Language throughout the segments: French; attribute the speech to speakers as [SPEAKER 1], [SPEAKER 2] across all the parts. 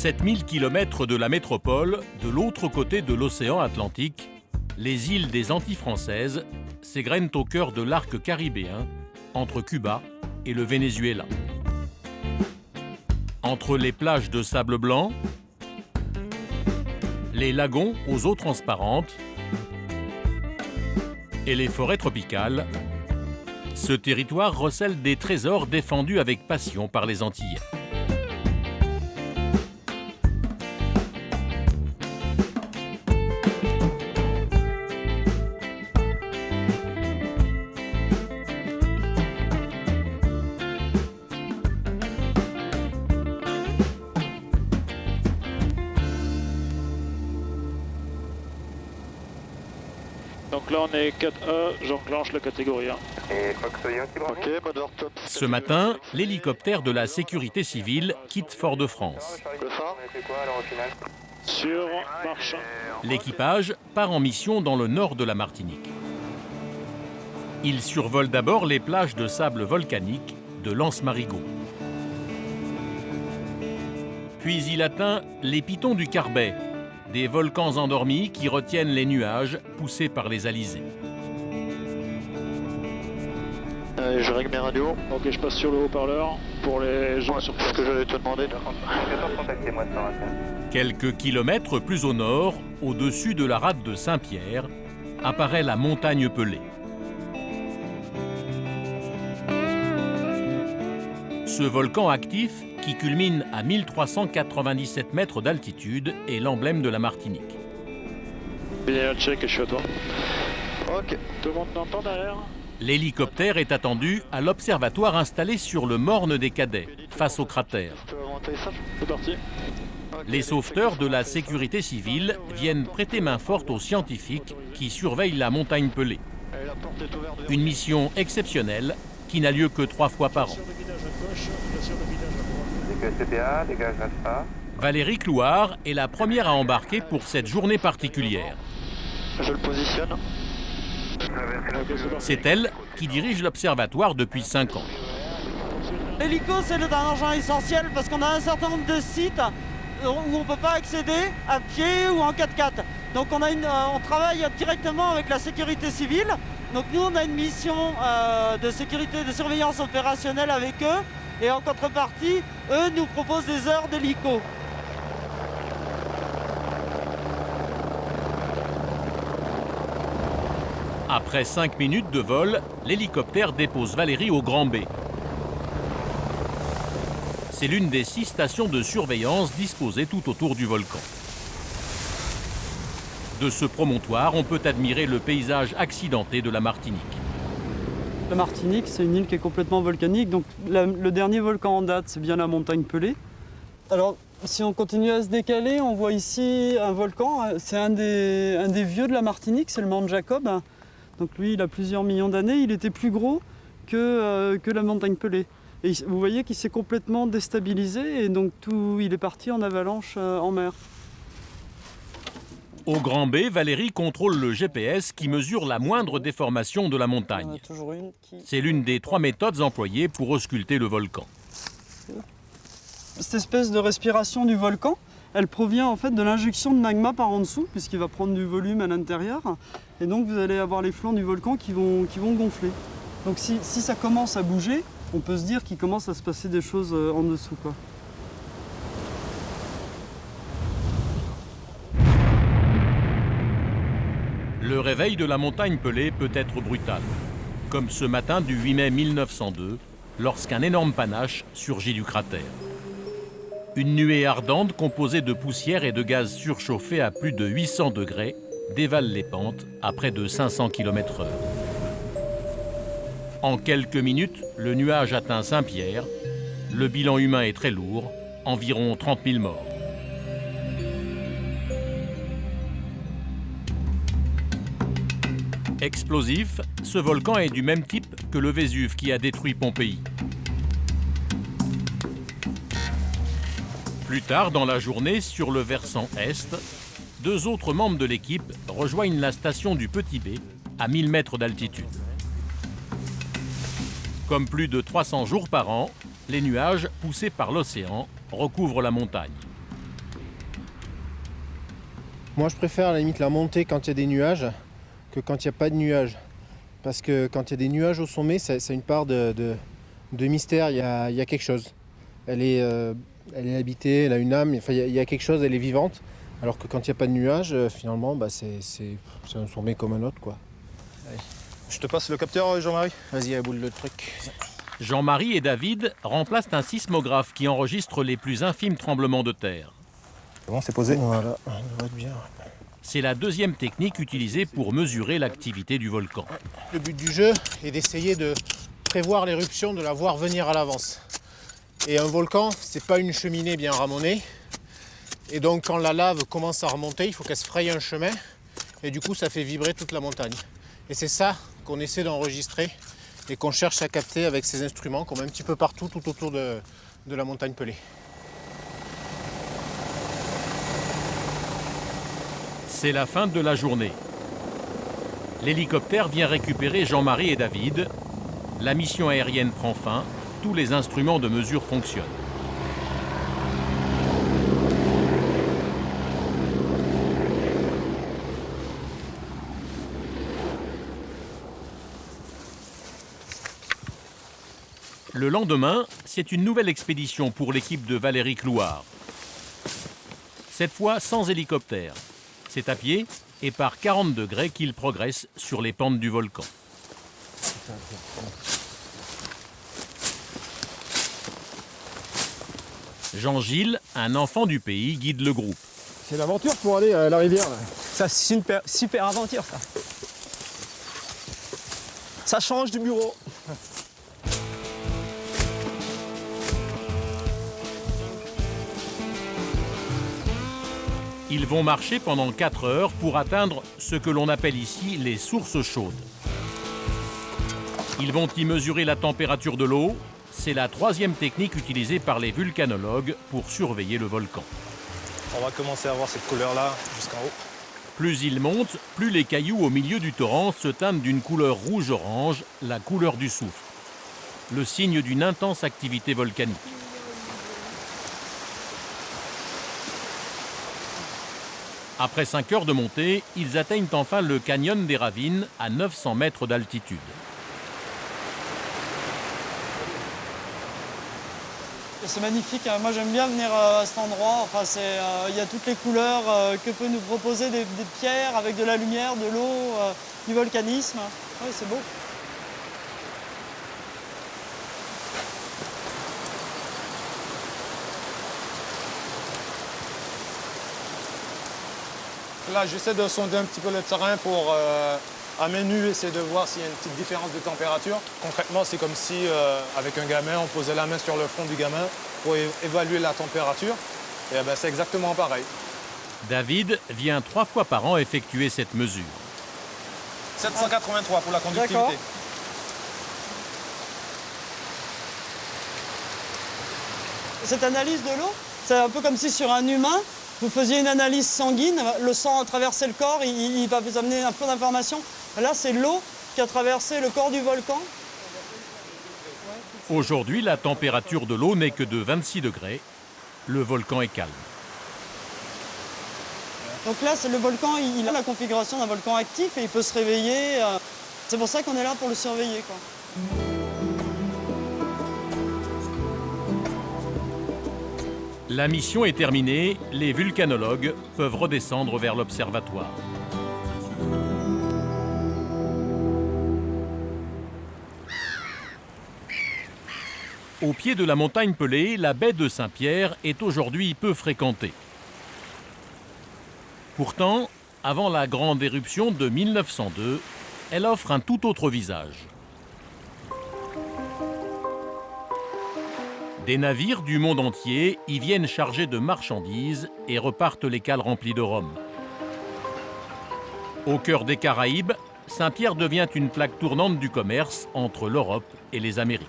[SPEAKER 1] 7000 km de la métropole, de l'autre côté de l'océan Atlantique, les îles des Antilles françaises s'égrènent au cœur de l'arc caribéen, entre Cuba et le Venezuela. Entre les plages de sable blanc, les lagons aux eaux transparentes et les forêts tropicales, ce territoire recèle des trésors défendus avec passion par les Antillais.
[SPEAKER 2] Donc là on est 4A, j'enclenche la catégorie 1.
[SPEAKER 3] Ok, mode hors top.
[SPEAKER 1] Ce matin, l'hélicoptère de la sécurité civile quitte Fort-de-France.
[SPEAKER 3] Le phare.
[SPEAKER 2] Sur marche.
[SPEAKER 1] L'équipage part en mission dans le nord de la Martinique. Il survole d'abord les plages de sable volcanique de l'Anse-Marigot. Puis il atteint les pitons du Carbet, des volcans endormis qui retiennent les nuages poussés par les alizés.
[SPEAKER 3] Allez, je règle mes radios.
[SPEAKER 2] Ok, je passe sur le haut-parleur pour les gens sur
[SPEAKER 3] C'est ce
[SPEAKER 2] place.
[SPEAKER 3] que j'allais te demander.
[SPEAKER 1] Quelques kilomètres plus au nord, au-dessus de la rade de Saint-Pierre, apparaît la montagne Pelée. Ce volcan actif, qui culmine à 1397 mètres d'altitude, est l'emblème de la Martinique.
[SPEAKER 2] Bien, check et je suis à toi.
[SPEAKER 3] Ok.
[SPEAKER 2] Tout le monde m'entend derrière?
[SPEAKER 1] L'hélicoptère est attendu à l'observatoire installé sur le morne des Cadets, face au cratère.
[SPEAKER 3] Tu peux augmenter ça.
[SPEAKER 2] C'est parti.
[SPEAKER 3] Ok.
[SPEAKER 1] Les sauveteurs de la sécurité civile viennent prêter main forte aux scientifiques qui surveillent la montagne Pelée.
[SPEAKER 3] Allez, la porte est ouverte.
[SPEAKER 1] Une mission exceptionnelle qui n'a lieu que 3 fois par an.
[SPEAKER 2] Sur le guidage à gauche, sur le guidage à droite.
[SPEAKER 4] Dégage CPA, dégage alpha.
[SPEAKER 1] Valérie Clouard est la première à embarquer pour cette journée particulière.
[SPEAKER 3] Je le positionne.
[SPEAKER 2] Ok, c'est parti.
[SPEAKER 1] C'est elle qui dirige l'observatoire depuis 5 ans.
[SPEAKER 5] L'hélico, c'est un engin essentiel parce qu'on a un certain nombre de sites où on ne peut pas accéder à pied ou en 4x4. Donc on travaille directement avec la sécurité civile. Donc nous, on a une mission de sécurité, de surveillance opérationnelle avec eux. Et en contrepartie, eux nous proposent des heures d'hélico.
[SPEAKER 1] Après 5 minutes de vol, l'hélicoptère dépose Valérie au Grand B. C'est l'une des 6 stations de surveillance disposées tout autour du volcan. De ce promontoire, on peut admirer le paysage accidenté de la Martinique.
[SPEAKER 6] La Martinique, c'est une île qui est complètement volcanique. Donc le dernier volcan en date, c'est bien la montagne Pelée. Alors, si on continue à se décaler, on voit ici un volcan. C'est un des vieux de la Martinique, c'est le Mont Jacob. Donc lui, il a plusieurs millions d'années. Il était plus gros que la montagne Pelée. Et vous voyez qu'il s'est complètement déstabilisé et donc il est parti en avalanche en mer.
[SPEAKER 1] Au Grand B, Valérie contrôle le GPS qui mesure la moindre déformation de la
[SPEAKER 6] Il y en a
[SPEAKER 1] montagne.
[SPEAKER 6] toujours une qui...
[SPEAKER 1] C'est l'une des 3 méthodes employées pour ausculter le volcan.
[SPEAKER 6] Cette espèce de respiration du volcan, elle provient en fait de l'injection de magma par en dessous, puisqu'il va prendre du volume à l'intérieur. Et donc vous allez avoir les flancs du volcan qui vont gonfler. Donc si ça commence à bouger, on peut se dire qu'il commence à se passer des choses en dessous, quoi.
[SPEAKER 1] Le réveil de la montagne Pelée peut être brutal, comme ce matin du 8 mai 1902, lorsqu'un énorme panache surgit du cratère. Une nuée ardente composée de poussière et de gaz surchauffés à plus de 800 degrés dévale les pentes à près de 500 km/h. En quelques minutes, le nuage atteint Saint-Pierre. Le bilan humain est très lourd, environ 30 000 morts. Explosif, ce volcan est du même type que le Vésuve qui a détruit Pompéi. Plus tard dans la journée, sur le versant est, 2 autres membres de l'équipe rejoignent la station du Petit B à 1000 mètres d'altitude. Comme plus de 300 jours par an, les nuages, poussés par l'océan, recouvrent la montagne.
[SPEAKER 7] Moi je préfère à la limite la montée quand il y a des nuages que quand il n'y a pas de nuages. Parce que quand il y a des nuages au sommet, ça a une part de mystère, il y a quelque chose. Elle est habitée, elle a une âme, enfin, il y a quelque chose, elle est vivante. Alors que quand il n'y a pas de nuages, finalement, c'est un sommet comme un autre, quoi. Allez. Je te passe le capteur, Jean-Marie. Vas-y, aboule le truc.
[SPEAKER 1] Jean-Marie et David remplacent un sismographe qui enregistre les plus infimes tremblements de terre.
[SPEAKER 7] Bon, c'est posé. Voilà, on va être bien.
[SPEAKER 1] C'est la deuxième technique utilisée pour mesurer l'activité du volcan.
[SPEAKER 7] Le but du jeu est d'essayer de prévoir l'éruption, de la voir venir à l'avance. Et un volcan, c'est pas une cheminée bien ramonée. Et donc quand la lave commence à remonter, il faut qu'elle se fraye un chemin. Et du coup, ça fait vibrer toute la montagne. Et c'est ça qu'on essaie d'enregistrer et qu'on cherche à capter avec ces instruments qu'on met un petit peu partout, tout autour de la montagne Pelée.
[SPEAKER 1] C'est la fin de la journée. L'hélicoptère vient récupérer Jean-Marie et David. La mission aérienne prend fin. Tous les instruments de mesure fonctionnent. Le lendemain, c'est une nouvelle expédition pour l'équipe de Valérie Clouard. Cette fois sans hélicoptère. C'est à pied et par 40 degrés qu'ils progressent sur les pentes du volcan. Jean-Gilles, un enfant du pays, guide le groupe.
[SPEAKER 7] C'est l'aventure pour aller à la rivière, là.
[SPEAKER 6] Ça, c'est une super aventure, ça. Ça change du bureau.
[SPEAKER 1] Ils vont marcher pendant 4 heures pour atteindre ce que l'on appelle ici les sources chaudes. Ils vont y mesurer la température de l'eau. C'est la troisième technique utilisée par les vulcanologues pour surveiller le volcan.
[SPEAKER 7] On va commencer à voir cette couleur-là jusqu'en haut.
[SPEAKER 1] Plus ils montent, plus les cailloux au milieu du torrent se teintent d'une couleur rouge-orange, la couleur du soufre. Le signe d'une intense activité volcanique. Après 5 heures de montée, ils atteignent enfin le canyon des Ravines à 900 mètres d'altitude.
[SPEAKER 6] C'est magnifique, moi j'aime bien venir à cet endroit. Enfin, il y a toutes les couleurs que peut nous proposer des pierres avec de la lumière, de l'eau, du volcanisme. Ouais, c'est beau.
[SPEAKER 8] Là, j'essaie de sonder un petit peu le terrain pour, à main nue, essayer de voir s'il y a une petite différence de température. Concrètement, c'est comme si, avec un gamin, on posait la main sur le front du gamin pour évaluer la température. Et ben, c'est exactement pareil.
[SPEAKER 1] David vient 3 fois par an effectuer cette mesure.
[SPEAKER 8] 783 pour la conductivité.
[SPEAKER 6] D'accord. Cette analyse de l'eau, c'est un peu comme si sur un humain, vous faisiez une analyse sanguine, le sang a traversé le corps, il va vous amener un peu d'informations. Là, c'est l'eau qui a traversé le corps du volcan.
[SPEAKER 1] Aujourd'hui, la température de l'eau n'est que de 26 degrés. Le volcan est calme.
[SPEAKER 6] Donc là, le volcan, il a la configuration d'un volcan actif et il peut se réveiller. C'est pour ça qu'on est là pour le surveiller, quoi.
[SPEAKER 1] La mission est terminée, les vulcanologues peuvent redescendre vers l'observatoire. Au pied de la montagne Pelée, la baie de Saint-Pierre est aujourd'hui peu fréquentée. Pourtant, avant la grande éruption de 1902, elle offre un tout autre visage. Des navires du monde entier y viennent chargés de marchandises et repartent les cales remplies de rhum. Au cœur des Caraïbes, Saint-Pierre devient une plaque tournante du commerce entre l'Europe et les Amériques.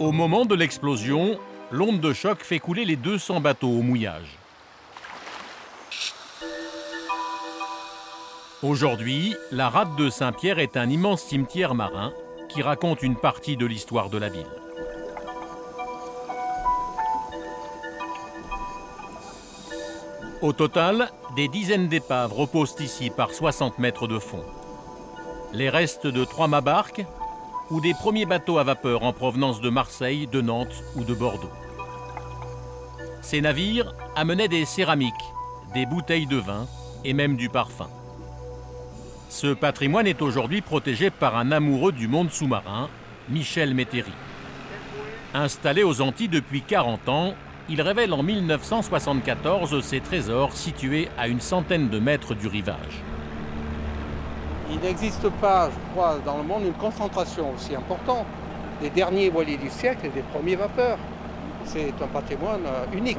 [SPEAKER 1] Au moment de l'explosion, l'onde de choc fait couler les 200 bateaux au mouillage. Aujourd'hui, la rade de Saint-Pierre est un immense cimetière marin qui raconte une partie de l'histoire de la ville. Au total, des dizaines d'épaves reposent ici par 60 mètres de fond. Les restes de 3 mâts-barques ou des premiers bateaux à vapeur en provenance de Marseille, de Nantes ou de Bordeaux. Ces navires amenaient des céramiques, des bouteilles de vin et même du parfum. Ce patrimoine est aujourd'hui protégé par un amoureux du monde sous-marin, Michel Métairie. Installé aux Antilles depuis 40 ans, il révèle en 1974 ses trésors situés à une centaine de mètres du rivage.
[SPEAKER 9] Il n'existe pas, je crois, dans le monde une concentration aussi importante des derniers voiliers du siècle et des premiers vapeurs. C'est un patrimoine unique.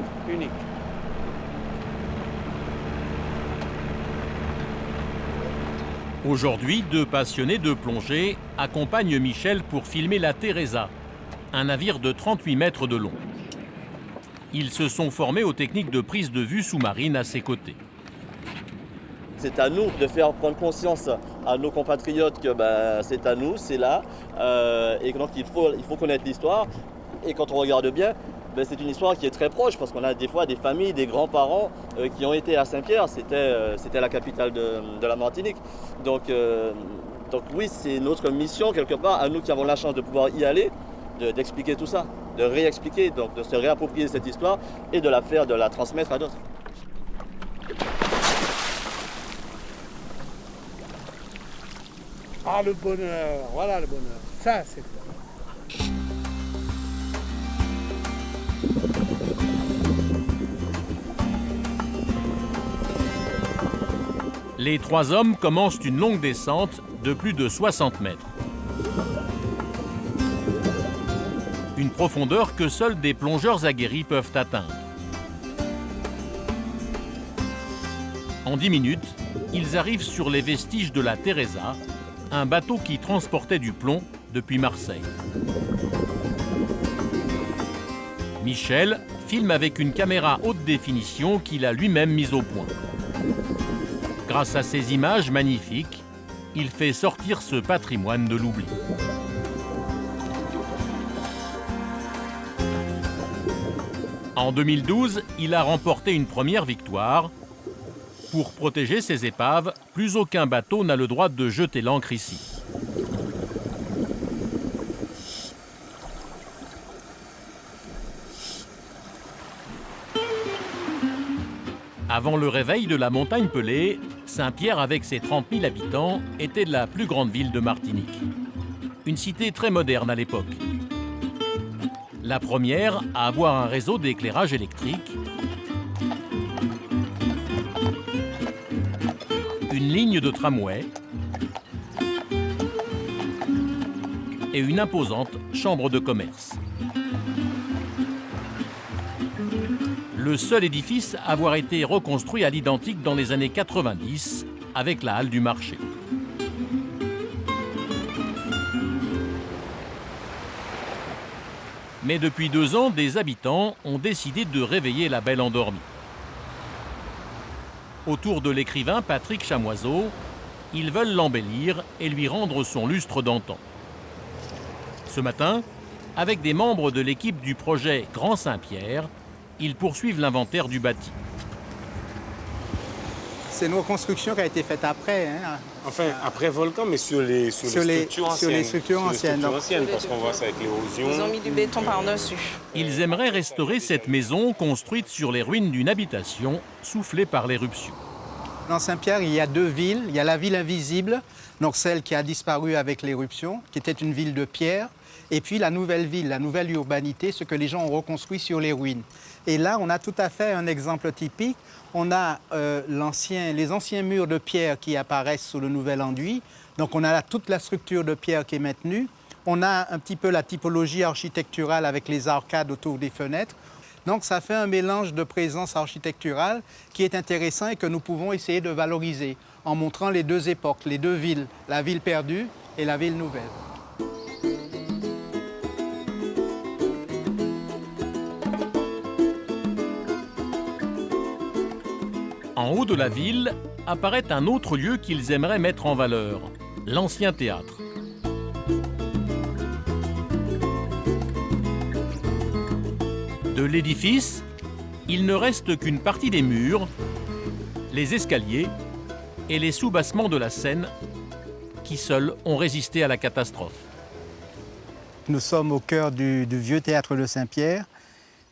[SPEAKER 1] Aujourd'hui, 2 passionnés de plongée accompagnent Michel pour filmer la Teresa, un navire de 38 mètres de long. Ils se sont formés aux techniques de prise de vue sous-marine à ses côtés.
[SPEAKER 10] C'est à nous de faire prendre conscience à nos compatriotes que c'est à nous, c'est là, et donc il faut connaître l'histoire. Et quand on regarde bien, c'est une histoire qui est très proche, parce qu'on a des fois des familles, des grands-parents qui ont été à Saint-Pierre, c'était la capitale de la Martinique. Donc oui, c'est notre mission quelque part, à nous qui avons la chance de pouvoir y aller, d'expliquer tout ça, de réexpliquer, donc de se réapproprier cette histoire et de la transmettre à d'autres.
[SPEAKER 9] Ah, le bonheur, voilà le bonheur, ça c'est quoi.
[SPEAKER 1] Les 3 hommes commencent une longue descente de plus de 60 mètres. Une profondeur que seuls des plongeurs aguerris peuvent atteindre. En 10 minutes, ils arrivent sur les vestiges de la Teresa, un bateau qui transportait du plomb depuis Marseille. Michel filme avec une caméra haute définition qu'il a lui-même mise au point. Grâce à ces images magnifiques, il fait sortir ce patrimoine de l'oubli. En 2012, il a remporté une première victoire. Pour protéger ses épaves, plus aucun bateau n'a le droit de jeter l'ancre ici. Avant le réveil de la montagne Pelée, Saint-Pierre, avec ses 30 000 habitants, était la plus grande ville de Martinique. Une cité très moderne à l'époque. La première à avoir un réseau d'éclairage électrique, une ligne de tramway et une imposante chambre de commerce. Le seul édifice à avoir été reconstruit à l'identique dans les années 90 avec la halle du marché. Mais depuis 2 ans, des habitants ont décidé de réveiller la belle endormie. Autour de l'écrivain Patrick Chamoiseau, ils veulent l'embellir et lui rendre son lustre d'antan. Ce matin, avec des membres de l'équipe du projet Grand Saint-Pierre, ils poursuivent l'inventaire du bâti.
[SPEAKER 9] C'est une reconstruction qui a été faite après.
[SPEAKER 11] Enfin, après Volcan, mais sur les structures anciennes.
[SPEAKER 9] Sur les structures anciennes.
[SPEAKER 11] Parce qu'on voit ça avec l'érosion.
[SPEAKER 12] Ils ont mis du béton par-dessus.
[SPEAKER 1] Ils aimeraient restaurer cette maison construite sur les ruines d'une habitation soufflée par l'éruption.
[SPEAKER 9] Dans Saint-Pierre, il y a 2 villes. Il y a la ville invisible, donc celle qui a disparu avec l'éruption, qui était une ville de pierre. Et puis la nouvelle ville, la nouvelle urbanité, ce que les gens ont reconstruit sur les ruines. Et là, on a tout à fait un exemple typique. On a les anciens murs de pierre qui apparaissent sous le nouvel enduit. Donc on a là toute la structure de pierre qui est maintenue. On a un petit peu la typologie architecturale avec les arcades autour des fenêtres. Donc ça fait un mélange de présence architecturale qui est intéressant et que nous pouvons essayer de valoriser en montrant les 2 époques, les 2 villes, la ville perdue et la ville nouvelle.
[SPEAKER 1] En haut de la ville apparaît un autre lieu qu'ils aimeraient mettre en valeur, l'ancien théâtre. De l'édifice, il ne reste qu'une partie des murs les escaliers et les soubassements de la Seine qui seuls ont résisté à la catastrophe.
[SPEAKER 9] Nous sommes au cœur du vieux théâtre de Saint-Pierre,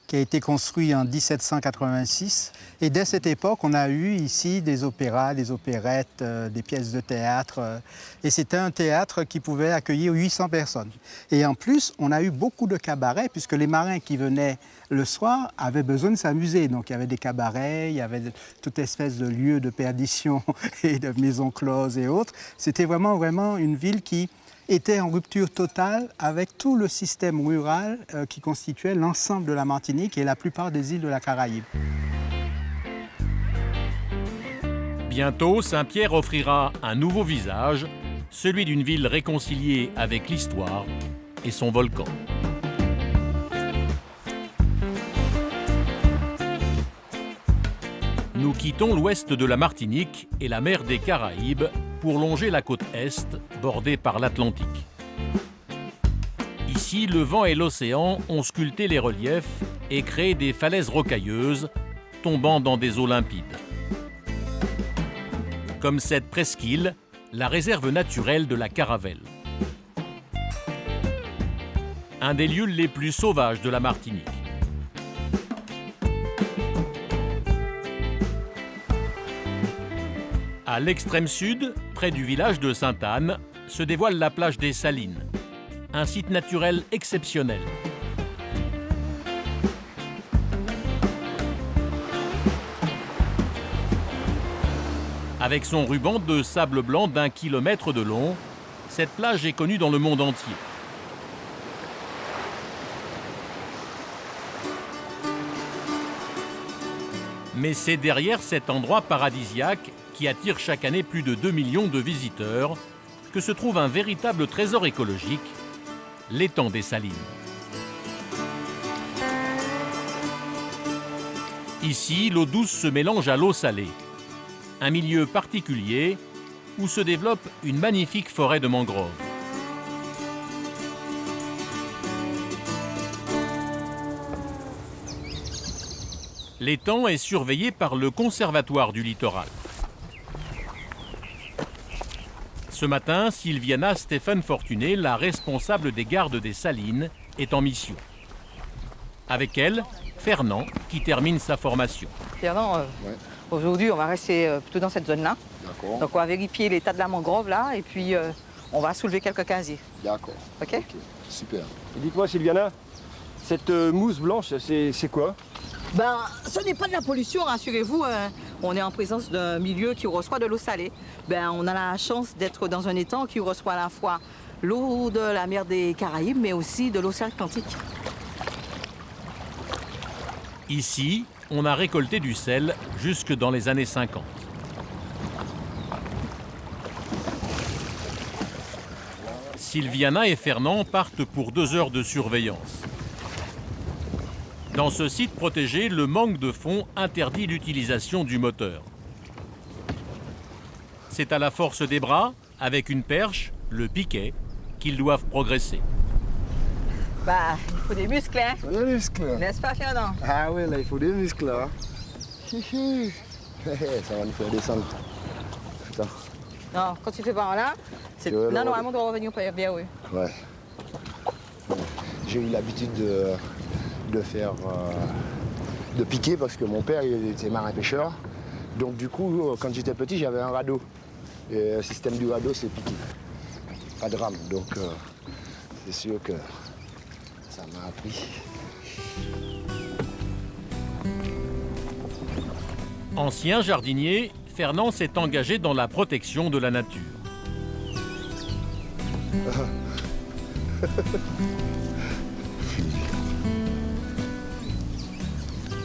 [SPEAKER 9] qui a été construit en 1786. Et dès cette époque, on a eu ici des opéras, des opérettes, des pièces de théâtre. Et c'était un théâtre qui pouvait accueillir 800 personnes. Et en plus, on a eu beaucoup de cabarets, puisque les marins qui venaient le soir avaient besoin de s'amuser. Donc il y avait des cabarets, il y avait toute espèce de lieux de perdition et de maisons closes et autres. C'était vraiment une ville qui était en rupture totale avec tout le système rural qui constituait l'ensemble de la Martinique et la plupart des îles de la Caraïbe.
[SPEAKER 1] Bientôt, Saint-Pierre offrira un nouveau visage, celui d'une ville réconciliée avec l'histoire et son volcan. Nous quittons l'ouest de la Martinique et la mer des Caraïbes pour longer la côte est, bordée par l'Atlantique. Ici, le vent et l'océan ont sculpté les reliefs et créé des falaises rocailleuses tombant dans des eaux limpides. Comme cette presqu'île, la réserve naturelle de la Caravelle. Un des lieux les plus sauvages de la Martinique. À l'extrême sud, près du village de Sainte-Anne, se dévoile la plage des Salines, un site naturel exceptionnel. Avec son ruban de sable blanc d'1 kilomètre de long, cette plage est connue dans le monde entier. Mais c'est derrière cet endroit paradisiaque qui attire chaque année plus de 2 millions de visiteurs, que se trouve un véritable trésor écologique, l'étang des Salines. Ici, l'eau douce se mélange à l'eau salée, un milieu particulier où se développe une magnifique forêt de mangroves. L'étang est surveillé par le Conservatoire du littoral. Ce matin, Sylviana Stéphane Fortuné, la responsable des gardes des Salines, est en mission. Avec elle, Fernand, qui termine sa formation.
[SPEAKER 12] Fernand, aujourd'hui, on va rester plutôt dans cette zone-là.
[SPEAKER 13] D'accord.
[SPEAKER 12] Donc on va vérifier l'état de la mangrove là, et puis on va soulever quelques casiers.
[SPEAKER 13] D'accord.
[SPEAKER 12] Ok.
[SPEAKER 13] Super.
[SPEAKER 14] Dites-moi, Sylviana, cette mousse blanche, c'est quoi?
[SPEAKER 12] Ben, ce n'est pas de la pollution, rassurez-vous. On est en présence d'un milieu qui reçoit de l'eau salée. Ben, on a la chance d'être dans un étang qui reçoit à la fois l'eau de la mer des Caraïbes, mais aussi de l'océan Atlantique.
[SPEAKER 1] Ici, on a récolté du sel jusque dans les années 50. Sylviana et Fernand partent pour 2 heures de surveillance. Dans ce site protégé, le manque de fond interdit l'utilisation du moteur. C'est à la force des bras, avec une perche, le piquet, qu'ils doivent progresser.
[SPEAKER 12] Bah, il faut des muscles, hein?
[SPEAKER 13] Des muscles.
[SPEAKER 12] N'est-ce pas, Fernand?
[SPEAKER 13] Ah oui, là, il faut des muscles, là. Ça va nous faire descendre. Putain.
[SPEAKER 12] Non, quand tu fais par là, c'est... Non, normalement, on doit revenir bien, oui.
[SPEAKER 13] Ouais. J'ai eu l'habitude de faire... de piquer, parce que mon père, il était marin-pêcheur. Donc, du coup, quand j'étais petit, j'avais un radeau. Et le système du radeau, c'est piquer. Pas de rame, donc c'est sûr que ça m'a appris.
[SPEAKER 1] Ancien jardinier, Fernand s'est engagé dans la protection de la nature.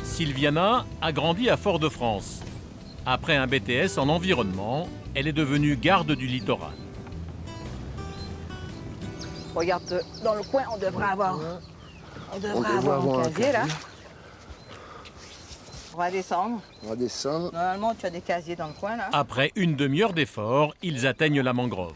[SPEAKER 1] Sylviana a grandi à Fort-de-France. Après un BTS en environnement, elle est devenue garde du littoral.
[SPEAKER 12] Regarde, dans le coin, on devrait avoir un casier, là. On va descendre.
[SPEAKER 13] On va descendre.
[SPEAKER 12] Normalement, tu as des casiers dans le coin, là.
[SPEAKER 1] Après une demi-heure d'effort, ils atteignent la mangrove.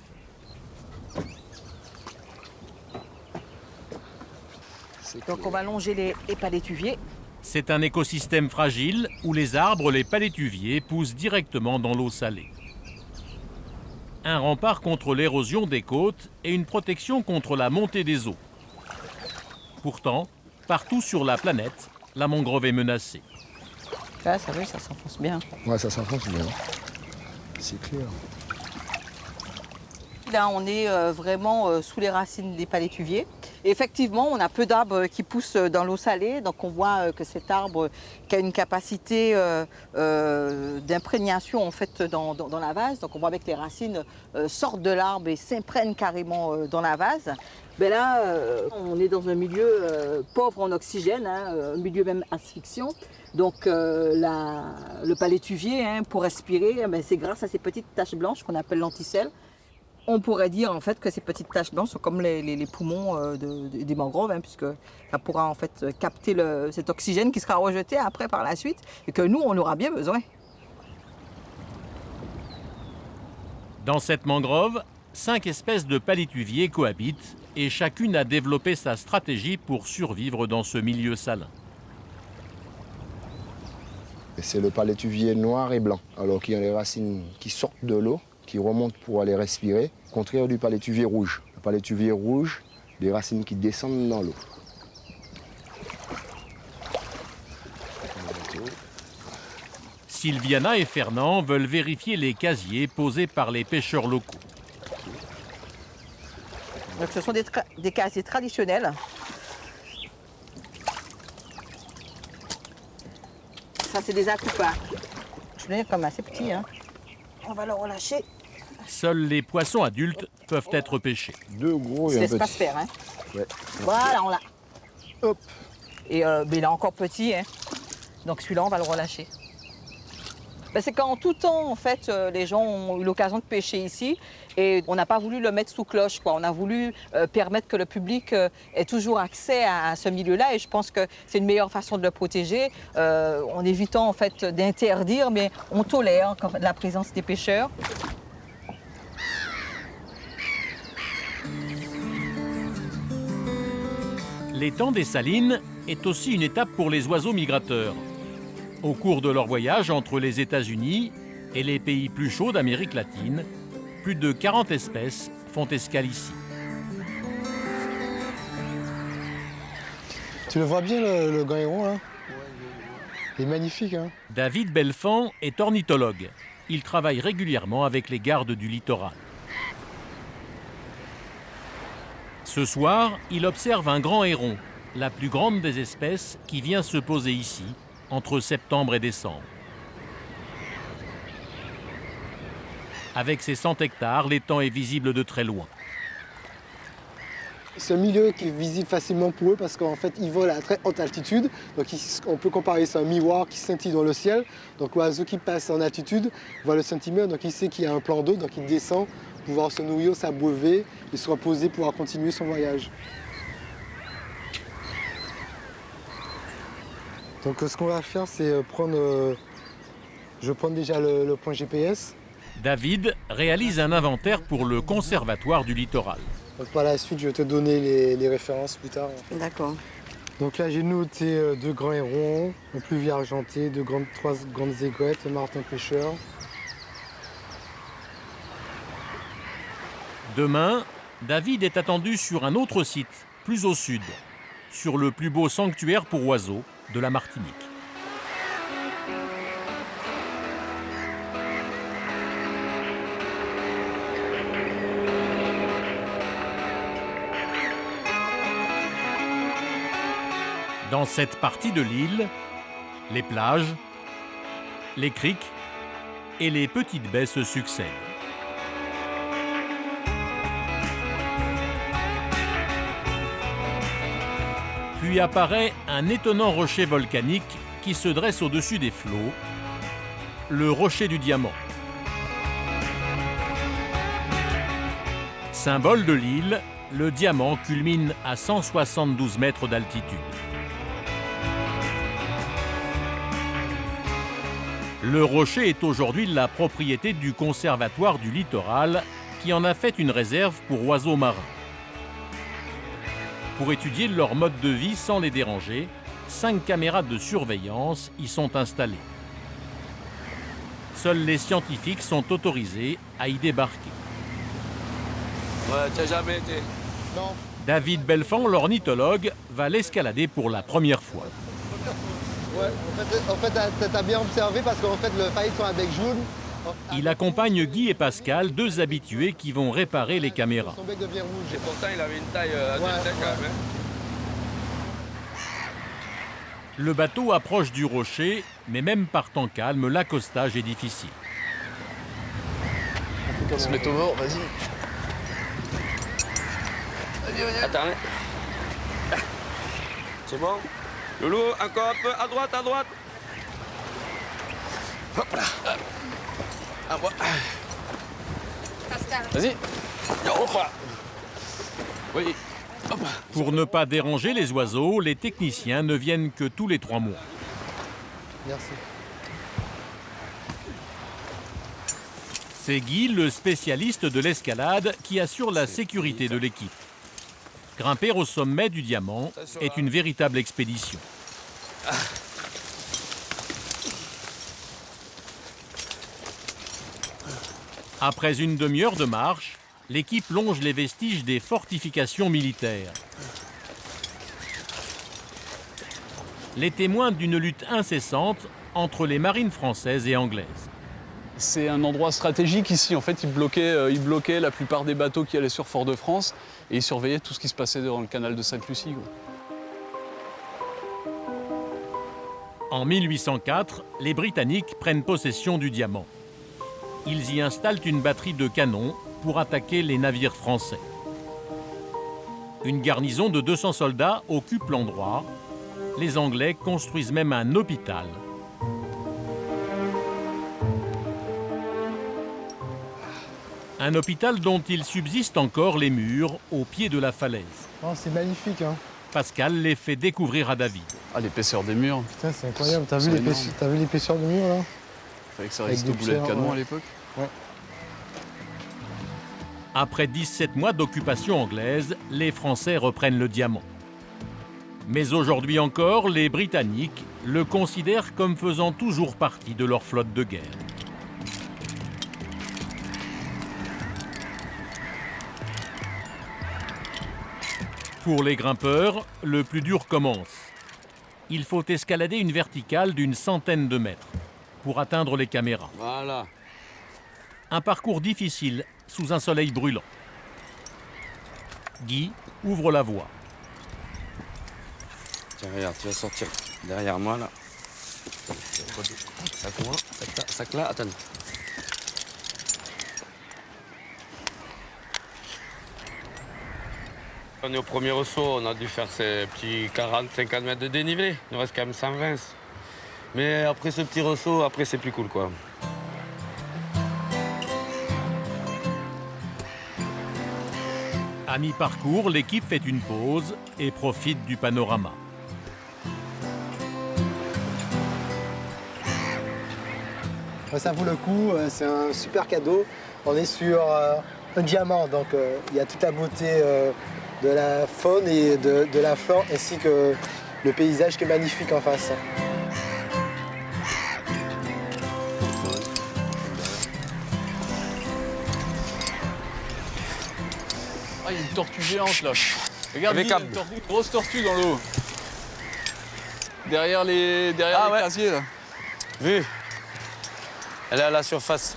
[SPEAKER 12] Donc on va longer les pas d'étuvier.
[SPEAKER 1] C'est un écosystème fragile où les arbres, les palétuviers, poussent directement dans l'eau salée. Un rempart contre l'érosion des côtes et une protection contre la montée des eaux. Pourtant, partout sur la planète, la mangrove est menacée.
[SPEAKER 12] Là, ça va, ça s'enfonce bien.
[SPEAKER 13] Ouais, ça s'enfonce bien. C'est clair.
[SPEAKER 12] Là, on est vraiment sous les racines des palétuviers. Et effectivement, on a peu d'arbres qui poussent dans l'eau salée. Donc on voit que cet arbre qui a une capacité d'imprégnation en fait, dans la vase. Donc on voit avec les racines sortent de l'arbre et s'imprègnent carrément dans la vase. Mais là, on est dans un milieu pauvre en oxygène, hein, un milieu même asphyxiant. Donc le palétuvier, hein, pour respirer, c'est grâce à ces petites taches blanches qu'on appelle lenticelles. On pourrait dire en fait que ces petites taches blanches sont comme les poumons des mangroves, hein, puisque ça pourra en fait capter cet oxygène qui sera rejeté après par la suite et que nous on aura bien besoin.
[SPEAKER 1] Dans cette mangrove, 5 espèces de palétuviers cohabitent et chacune a développé sa stratégie pour survivre dans ce milieu salin.
[SPEAKER 13] C'est le palétuvier noir et blanc, alors qu'il y a les racines qui sortent de l'eau, qui remontent pour aller respirer, contraire du palétuvier rouge. Le palétuvier rouge, des racines qui descendent dans l'eau.
[SPEAKER 1] Sylviana et Fernand veulent vérifier les casiers posés par les pêcheurs locaux.
[SPEAKER 12] Donc, ce sont des casiers traditionnels. Ça, c'est des acoupas. Je veux dire, comme assez petits. Hein. On va le relâcher.
[SPEAKER 1] Seuls les poissons adultes peuvent être pêchés.
[SPEAKER 13] 2 gros et un petit.
[SPEAKER 12] Laisse pas se faire. Hein.
[SPEAKER 13] Ouais.
[SPEAKER 12] Voilà, on l'a.
[SPEAKER 13] Hop.
[SPEAKER 12] Et mais il est encore petit. Hein. Donc celui-là, on va le relâcher. C'est qu'en tout temps, en fait, les gens ont eu l'occasion de pêcher ici et on n'a pas voulu le mettre sous cloche, quoi. On a voulu permettre que le public ait toujours accès à ce milieu-là et je pense que c'est une meilleure façon de le protéger en évitant en fait d'interdire, mais on tolère la présence des pêcheurs.
[SPEAKER 1] L'étang des Salines est aussi une étape pour les oiseaux migrateurs. Au cours de leur voyage entre les États-Unis et les pays plus chauds d'Amérique latine, plus de 40 espèces font escale ici.
[SPEAKER 8] Tu le vois bien, le grand héron, là? Il est magnifique, hein?
[SPEAKER 1] David Belfand est ornithologue. Il travaille régulièrement avec les gardes du littoral. Ce soir, il observe un grand héron, la plus grande des espèces, qui vient se poser ici, entre septembre et décembre. Avec ses 100 hectares, l'étang est visible de très loin.
[SPEAKER 8] C'est un milieu qui est visible facilement pour eux parce qu'en fait, ils volent à très haute altitude. Donc, on peut comparer ça à un miroir qui scintille dans le ciel. Donc, l'oiseau qui passe en altitude voit le scintillement. Donc, il sait qu'il y a un plan d'eau. Donc, il descend pour pouvoir se nourrir, s'abreuver et se reposer pour pouvoir continuer son voyage. Donc, ce qu'on va faire, c'est prendre... je vais prendre déjà le point GPS.
[SPEAKER 1] David réalise un inventaire pour le Conservatoire du littoral.
[SPEAKER 8] Donc par la suite, je vais te donner les références plus tard.
[SPEAKER 12] D'accord.
[SPEAKER 8] Donc là, j'ai noté 2 grands hérons, un pluvier argenté, 3 grandes aigrettes, un martin pêcheur.
[SPEAKER 1] Demain, David est attendu sur un autre site, plus au sud, sur le plus beau sanctuaire pour oiseaux de la Martinique. Dans cette partie de l'île, les plages, les criques et les petites baies se succèdent. Puis apparaît un étonnant rocher volcanique qui se dresse au-dessus des flots, le rocher du diamant. Symbole de l'île, le diamant culmine à 172 mètres d'altitude. Le rocher est aujourd'hui la propriété du Conservatoire du littoral qui en a fait une réserve pour oiseaux marins. Pour étudier leur mode de vie sans les déranger, 5 caméras de surveillance y sont installées. Seuls les scientifiques sont autorisés à y débarquer.
[SPEAKER 11] Ouais, tu n'as jamais été.
[SPEAKER 8] Non.
[SPEAKER 1] David Belfand, l'ornithologue, va l'escalader pour la première fois.
[SPEAKER 8] Ouais, en fait t'as bien observé parce qu'en fait le faille sont avec jaune.
[SPEAKER 1] Il accompagne Guy et Pascal, 2 habitués qui vont réparer les caméras.
[SPEAKER 8] Son bec devient rouge.
[SPEAKER 11] Et pourtant, il avait une taille adulte quand même.
[SPEAKER 1] Le bateau approche du rocher, mais même par temps calme, l'accostage est difficile.
[SPEAKER 14] On se met au bord, vas-y.
[SPEAKER 11] Attends. C'est bon? Loulou, encore un peu, à droite, à droite. Hop là. À moi.
[SPEAKER 14] Vas-y.
[SPEAKER 11] Hop là. Oui. Hop.
[SPEAKER 1] Pour ne pas déranger les oiseaux, les techniciens ne viennent que tous les 3 mois.
[SPEAKER 8] Merci.
[SPEAKER 1] C'est Guy, le spécialiste de l'escalade, qui assure la sécurité de l'équipe. Grimper au sommet du diamant est une véritable expédition. Après une demi-heure de marche, l'équipe longe les vestiges des fortifications militaires. Les témoins d'une lutte incessante entre les marines françaises et anglaises.
[SPEAKER 6] C'est un endroit stratégique ici. En fait, il bloquait la plupart des bateaux qui allaient sur Fort-de-France et il surveillait tout ce qui se passait dans le canal de Sainte-Lucie.
[SPEAKER 1] En 1804, les Britanniques prennent possession du diamant. Ils y installent une batterie de canons pour attaquer les navires français. Une garnison de 200 soldats occupe l'endroit. Les Anglais construisent même un hôpital. Un hôpital dont il subsiste encore les murs au pied de la falaise.
[SPEAKER 8] Oh, c'est magnifique, hein.
[SPEAKER 1] Pascal les fait découvrir à David.
[SPEAKER 6] Ah, l'épaisseur des murs.
[SPEAKER 8] Putain, c'est incroyable. T'as vu l'épaisseur du mur, là?
[SPEAKER 6] Fallait que ça résiste au boulet de canon à l'époque.
[SPEAKER 8] Ouais.
[SPEAKER 1] Après 17 mois d'occupation anglaise, les Français reprennent le diamant. Mais aujourd'hui encore, les Britanniques le considèrent comme faisant toujours partie de leur flotte de guerre. Pour les grimpeurs, le plus dur commence. Il faut escalader une verticale d'une centaine de mètres pour atteindre les caméras.
[SPEAKER 11] Voilà.
[SPEAKER 1] Un parcours difficile sous un soleil brûlant. Guy ouvre la voie.
[SPEAKER 11] Tiens, regarde, tu vas sortir derrière moi, là. Sac là, sac là, attends. On est au premier ressaut, on a dû faire ces petits 40-50 mètres de dénivelé. Il nous reste quand même 120. Mais après ce petit ressaut, après c'est plus cool, quoi.
[SPEAKER 1] À mi-parcours, l'équipe fait une pause et profite du panorama.
[SPEAKER 8] Ça vaut le coup, c'est un super cadeau. On est sur un diamant, donc il y a toute la beauté de la faune et de la flore, ainsi que le paysage qui est magnifique en face.
[SPEAKER 6] Ah, il y a une tortue géante là. Regarde,
[SPEAKER 11] Avec
[SPEAKER 6] il y a une grosse tortue dans l'eau. Derrière les casiers là.
[SPEAKER 11] Vu. Elle est à la surface.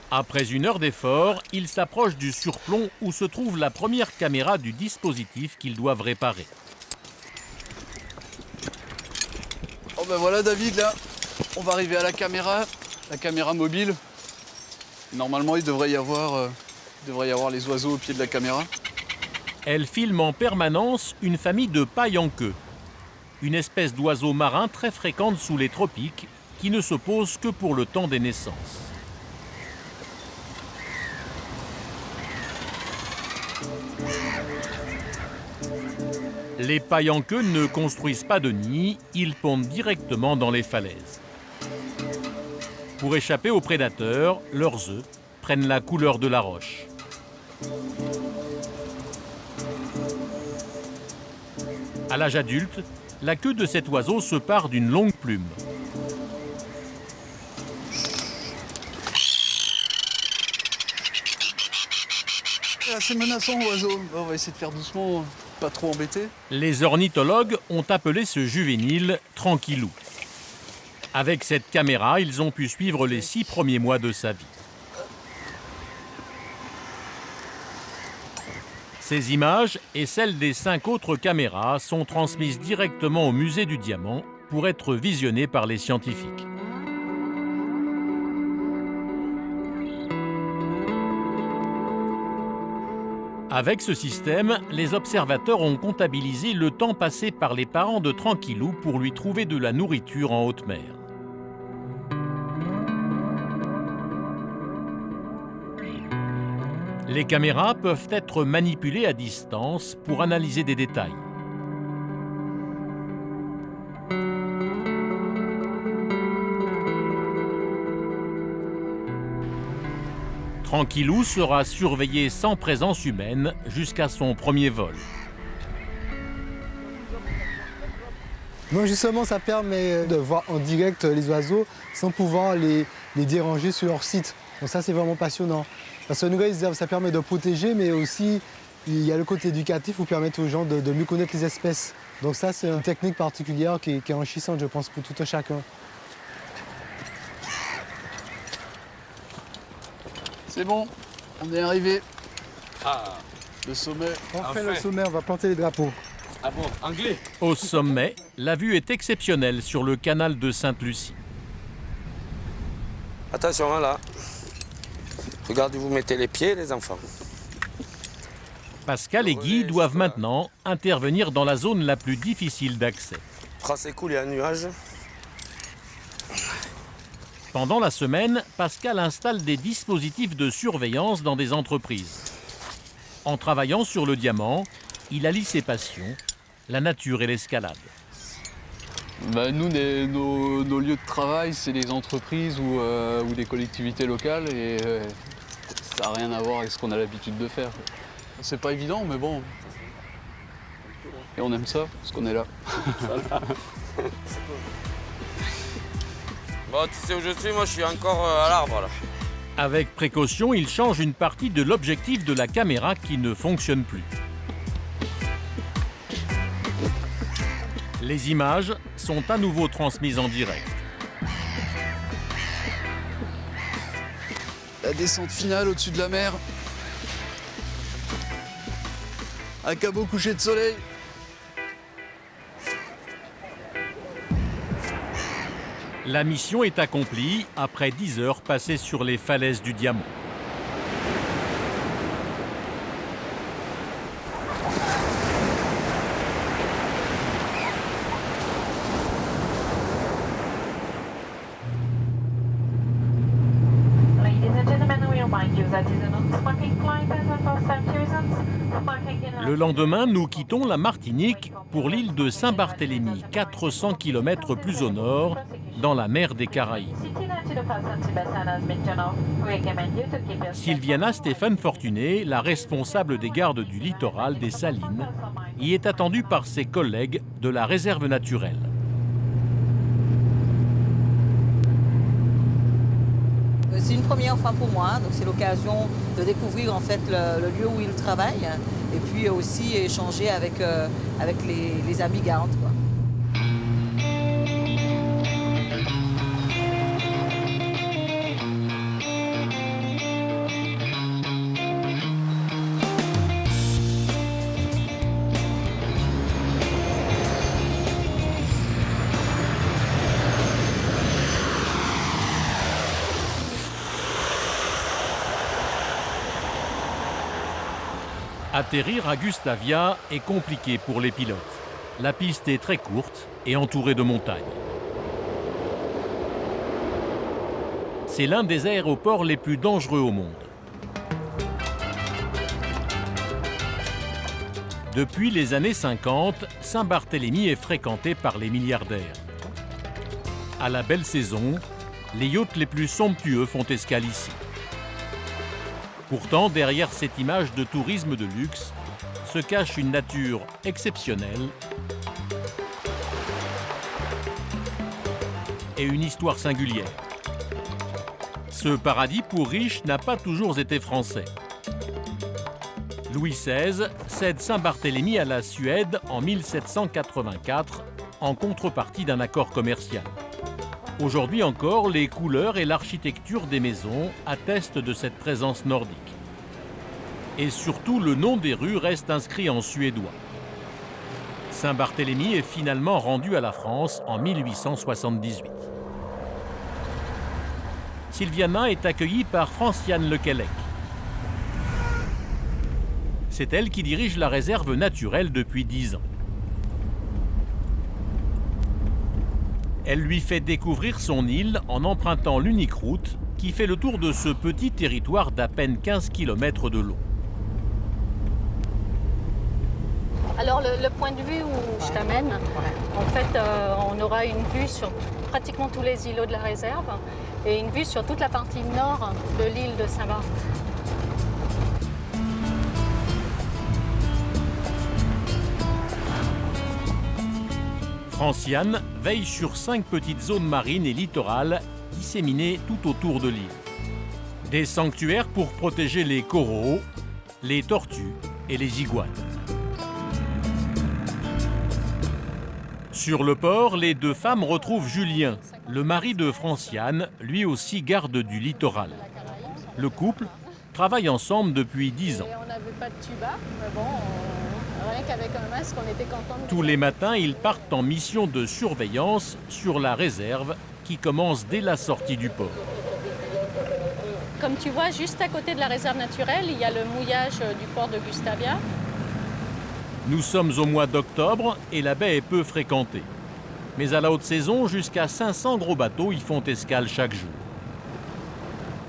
[SPEAKER 1] Après une heure d'effort, ils s'approchent du surplomb où se trouve la première caméra du dispositif qu'ils doivent réparer.
[SPEAKER 6] Oh ben voilà David là, on va arriver à la caméra mobile. Normalement il devrait y avoir les oiseaux au pied de la caméra.
[SPEAKER 1] Elle filme en permanence une famille de paille-en-queue, une espèce d'oiseau marin très fréquente sous les tropiques qui ne se pose que pour le temps des naissances. Les paille-en-queue ne construisent pas de nid, ils pondent directement dans les falaises. Pour échapper aux prédateurs, leurs œufs prennent la couleur de la roche. À l'âge adulte, la queue de cet oiseau se pare d'une longue plume.
[SPEAKER 6] C'est assez menaçant, oiseau. On va essayer de faire doucement, pas trop embêter.
[SPEAKER 1] Les ornithologues ont appelé ce juvénile Tranquillou. Avec cette caméra, ils ont pu suivre les 6 premiers mois de sa vie. Ces images et celles des 5 autres caméras sont transmises directement au musée du Diamant pour être visionnées par les scientifiques. Avec ce système, les observateurs ont comptabilisé le temps passé par les parents de Tranquillou pour lui trouver de la nourriture en haute mer. Les caméras peuvent être manipulées à distance pour analyser des détails. Tranquillou sera surveillé sans présence humaine jusqu'à son premier vol.
[SPEAKER 15] Donc justement, ça permet de voir en direct les oiseaux sans pouvoir les déranger sur leur site. Donc ça, c'est vraiment passionnant. Parce que nouvelle réserve, ça permet de protéger, mais aussi, il y a le côté éducatif pour permettre aux gens de mieux connaître les espèces. Donc ça, c'est une technique particulière qui est enrichissante, je pense, pour tout un chacun.
[SPEAKER 6] C'est bon, on est arrivé. Ah, le sommet.
[SPEAKER 15] On fait le sommet, on va planter les drapeaux.
[SPEAKER 11] Ah bon, anglais?
[SPEAKER 1] Au sommet, la vue est exceptionnelle sur le canal de Sainte-Lucie.
[SPEAKER 11] Attention, là. Regardez, vous mettez les pieds, les enfants.
[SPEAKER 1] Pascal et Guy doivent maintenant intervenir dans la zone la plus difficile d'accès.
[SPEAKER 11] Ah, c'est cool, il y a un nuage.
[SPEAKER 1] Pendant la semaine, Pascal installe des dispositifs de surveillance dans des entreprises. En travaillant sur le Diamant, il allie ses passions, la nature et l'escalade.
[SPEAKER 6] Nous, nos lieux de travail, c'est les entreprises ou les collectivités locales et ça n'a rien à voir avec ce qu'on a l'habitude de faire. C'est pas évident, mais bon. Et on aime ça, parce qu'on est là.
[SPEAKER 11] Bon, tu sais où je suis, moi je suis encore à l'arbre là.
[SPEAKER 1] Avec précaution, il change une partie de l'objectif de la caméra qui ne fonctionne plus. Les images sont à nouveau transmises en direct.
[SPEAKER 6] La descente finale au-dessus de la mer. Un cabot couché de soleil.
[SPEAKER 1] La mission est accomplie après 10 heures passées sur les falaises du Diamant. Le lendemain, nous quittons la Martinique pour l'île de Saint-Barthélemy, 400 km plus au nord, dans la mer des Caraïbes. Sylviana Stéphane Fortuné, la responsable des gardes du littoral des Salines, y est attendue par ses collègues de la réserve naturelle.
[SPEAKER 12] C'est une première fois pour moi, donc c'est l'occasion de découvrir en fait le lieu où il travaille et puis aussi échanger avec les amis gardes, quoi.
[SPEAKER 1] Atterrir à Gustavia est compliqué pour les pilotes. La piste est très courte et entourée de montagnes. C'est l'un des aéroports les plus dangereux au monde. Depuis les années 50, Saint-Barthélemy est fréquenté par les milliardaires. À la belle saison, les yachts les plus somptueux font escale ici. Pourtant, derrière cette image de tourisme de luxe, se cache une nature exceptionnelle et une histoire singulière. Ce paradis pour riches n'a pas toujours été français. Louis XVI cède Saint-Barthélemy à la Suède en 1784 en contrepartie d'un accord commercial. Aujourd'hui encore, les couleurs et l'architecture des maisons attestent de cette présence nordique. Et surtout, le nom des rues reste inscrit en suédois. Saint-Barthélemy est finalement rendu à la France en 1878. Sylviana est accueillie par Franciane Lequelec. C'est elle qui dirige la réserve naturelle depuis 10 ans. Elle lui fait découvrir son île en empruntant l'unique route qui fait le tour de ce petit territoire d'à peine 15 km de long.
[SPEAKER 16] Alors le point de vue où je t'amène, en fait on aura une vue sur pratiquement tous les îlots de la réserve et une vue sur toute la partie nord de l'île de Saint-Barth.
[SPEAKER 1] Franciane veille sur 5 petites zones marines et littorales disséminées tout autour de l'île. Des sanctuaires pour protéger les coraux, les tortues et les iguanes. Sur le port, les 2 femmes retrouvent Julien, le mari de Franciane, lui aussi garde du littoral. Le couple travaille ensemble depuis 10 ans.
[SPEAKER 16] On n'avait pas de tuba, mais bon, rien qu'avec un masque, on était contents.
[SPEAKER 1] Tous les matins, ils partent en mission de surveillance sur la réserve qui commence dès la sortie du port.
[SPEAKER 16] Comme tu vois, juste à côté de la réserve naturelle, il y a le mouillage du port de Gustavia.
[SPEAKER 1] Nous sommes au mois d'octobre et la baie est peu fréquentée. Mais à la haute saison, jusqu'à 500 gros bateaux y font escale chaque jour.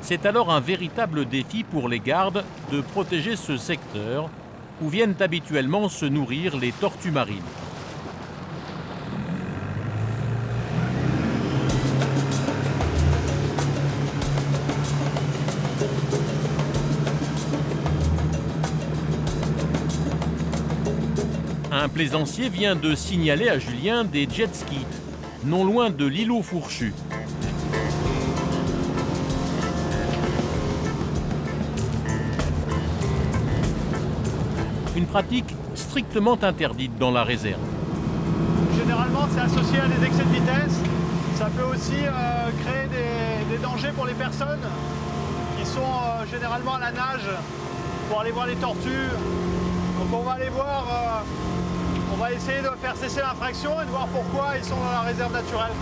[SPEAKER 1] C'est alors un véritable défi pour les gardes de protéger ce secteur où viennent habituellement se nourrir les tortues marines. Un plaisancier vient de signaler à Julien des jet skis, non loin de l'îlot Fourchu. Une pratique strictement interdite dans la réserve.
[SPEAKER 8] Généralement, c'est associé à des excès de vitesse. Ça peut aussi créer des dangers pour les personnes qui sont généralement à la nage pour aller voir les tortues. Donc on va aller voir, on va essayer de faire cesser l'infraction et de voir pourquoi ils sont dans la réserve naturelle.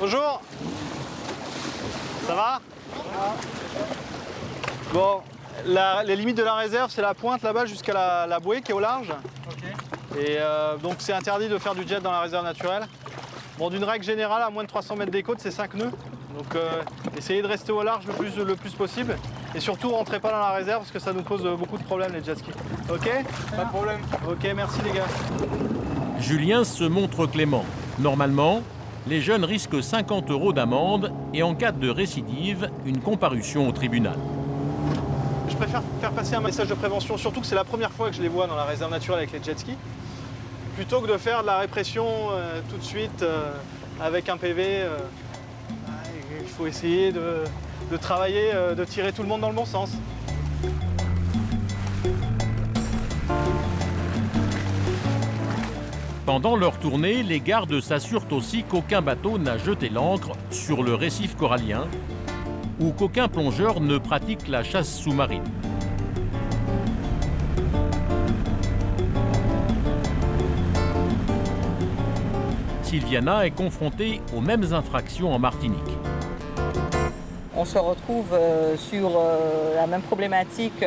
[SPEAKER 8] Bonjour. Ça va? Bon, les limites de la réserve, c'est la pointe là-bas jusqu'à la bouée qui est au large. Et donc c'est interdit de faire du jet dans la réserve naturelle. Bon, d'une règle générale, à moins de 300 mètres des côtes, c'est 5 nœuds. Donc essayez de rester au large le plus possible. Et surtout, rentrez pas dans la réserve parce que ça nous pose beaucoup de problèmes, les jet skis. Ok? Pas de problème. Ok, merci les gars.
[SPEAKER 1] Julien se montre clément. Normalement, les jeunes risquent 50 € d'amende et en cas de récidive, une comparution au tribunal.
[SPEAKER 8] Je préfère faire passer un message de prévention, surtout que c'est la première fois que je les vois dans la réserve naturelle avec les jet skis, plutôt que de faire de la répression tout de suite avec un PV. Il faut essayer de travailler, de tirer tout le monde dans le bon sens.
[SPEAKER 1] Pendant leur tournée, les gardes s'assurent aussi qu'aucun bateau n'a jeté l'ancre sur le récif corallien ou qu'aucun plongeur ne pratique la chasse sous-marine. Sylviana est confrontée aux mêmes infractions en Martinique.
[SPEAKER 12] On se retrouve sur la même problématique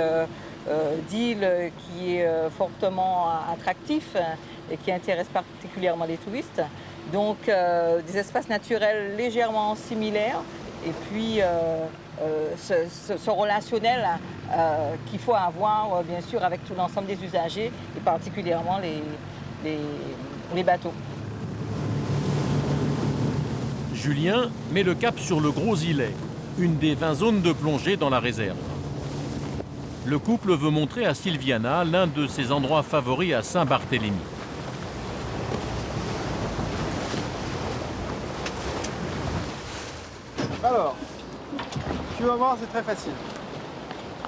[SPEAKER 12] d'île qui est fortement attractif et qui intéresse particulièrement les touristes. Donc des espaces naturels légèrement similaires et puis ce relationnel qu'il faut avoir bien sûr avec tout l'ensemble des usagers et particulièrement les bateaux.
[SPEAKER 1] Julien met le cap sur le Gros Îlet, une des 20 zones de plongée dans la réserve. le couple veut montrer à Sylviana l'un de ses endroits favoris à Saint-Barthélemy.
[SPEAKER 15] Alors, tu vas voir, c'est très facile.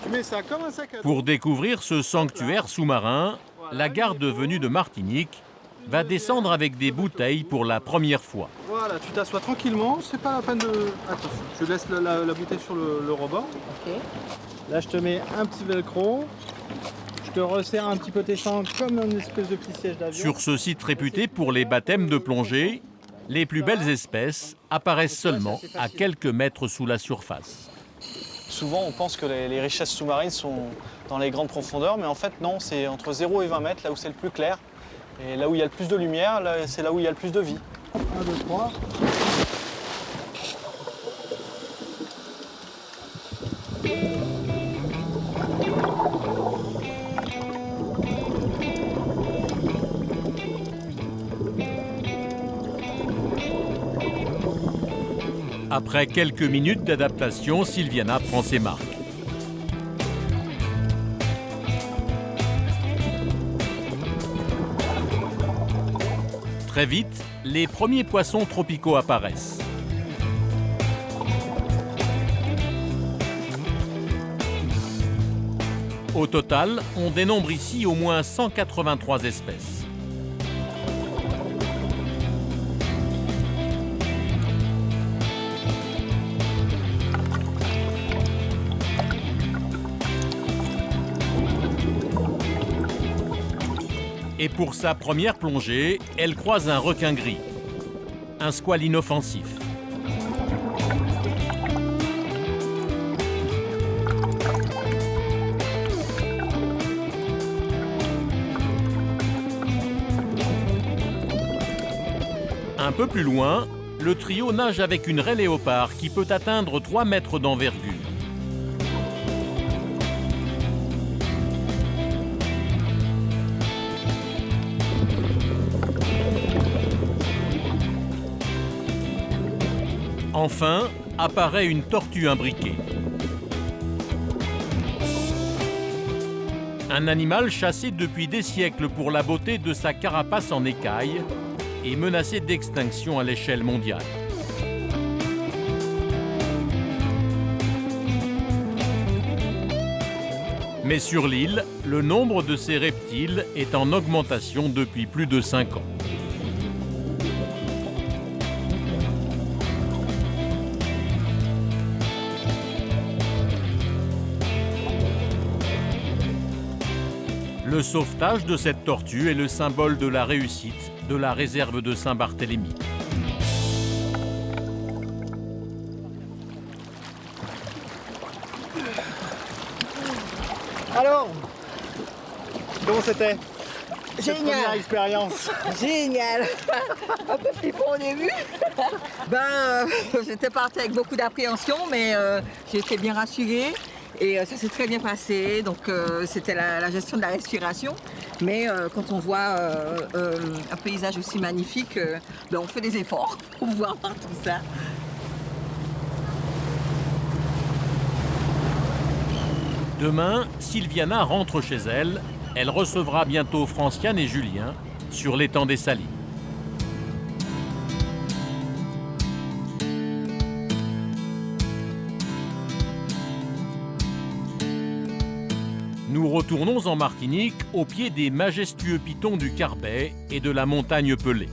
[SPEAKER 15] Tu mets ça comme un sac à dos.
[SPEAKER 1] Pour découvrir ce sanctuaire sous-marin, la garde venue de Martinique va descendre avec des bouteilles pour la première fois.
[SPEAKER 15] Voilà, tu t'assois tranquillement, c'est pas la peine de... Attention, je laisse la bouteille sur le rebord.
[SPEAKER 12] Ok.
[SPEAKER 15] Là, je te mets un petit velcro. Je te resserre un petit peu tes sangs comme une espèce de petit siège d'avion.
[SPEAKER 1] Sur ce site réputé pour les baptêmes de plongée, les plus belles espèces apparaissent seulement à quelques mètres sous la surface.
[SPEAKER 17] Souvent, on pense que les richesses sous-marines sont dans les grandes profondeurs, mais en fait, non, c'est entre 0 et 20 mètres, là où c'est le plus clair. Et là où il y a le plus de lumière, c'est là où il y a le plus de vie.
[SPEAKER 15] 1, 2, 3.
[SPEAKER 1] Après quelques minutes d'adaptation, Sylviana prend ses marques. Très vite, les premiers poissons tropicaux apparaissent. Au total, on dénombre ici au moins 183 espèces. Et pour sa première plongée, elle croise un requin gris, un squale inoffensif. Un peu plus loin, le trio nage avec une raie léopard qui peut atteindre 3 mètres d'envergure. Enfin, apparaît une tortue imbriquée. Un animal chassé depuis des siècles pour la beauté de sa carapace en écaille et menacé d'extinction à l'échelle mondiale. Mais sur l'île, le nombre de ces reptiles est en augmentation depuis plus de 5 ans. Le sauvetage de cette tortue est le symbole de la réussite de la réserve de Saint-Barthélemy.
[SPEAKER 15] Alors, comment c'était?
[SPEAKER 12] Génial.
[SPEAKER 15] Cette première expérience.
[SPEAKER 12] Génial. Un peu flippant au début. J'étais partie avec beaucoup d'appréhension, mais j'ai été bien rassurée. Et ça s'est très bien passé, donc c'était la gestion de la respiration. Mais quand on voit un paysage aussi magnifique, on fait des efforts pour voir tout ça.
[SPEAKER 1] Demain, Sylviana rentre chez elle. Elle recevra bientôt Franciane et Julien sur l'étang des Salines. Nous retournons en Martinique au pied des majestueux pitons du Carbet et de la montagne Pelée.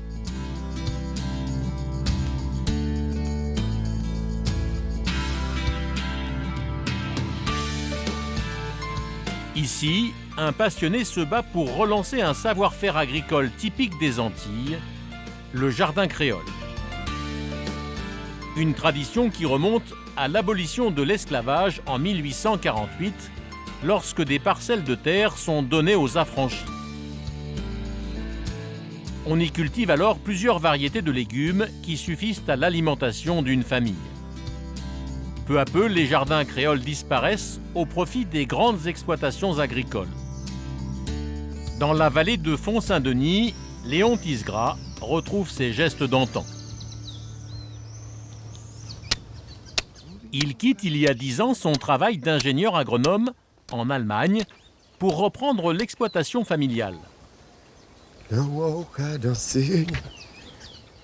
[SPEAKER 1] Ici, un passionné se bat pour relancer un savoir-faire agricole typique des Antilles, le jardin créole. Une tradition qui remonte à l'abolition de l'esclavage en 1848, lorsque des parcelles de terre sont données aux affranchis. On y cultive alors plusieurs variétés de légumes qui suffisent à l'alimentation d'une famille. Peu à peu, les jardins créoles disparaissent au profit des grandes exploitations agricoles. Dans la vallée de Font-Saint-Denis, Léon Tisgras retrouve ses gestes d'antan. Il quitte il y a 10 ans son travail d'ingénieur agronome en Allemagne, pour reprendre l'exploitation familiale.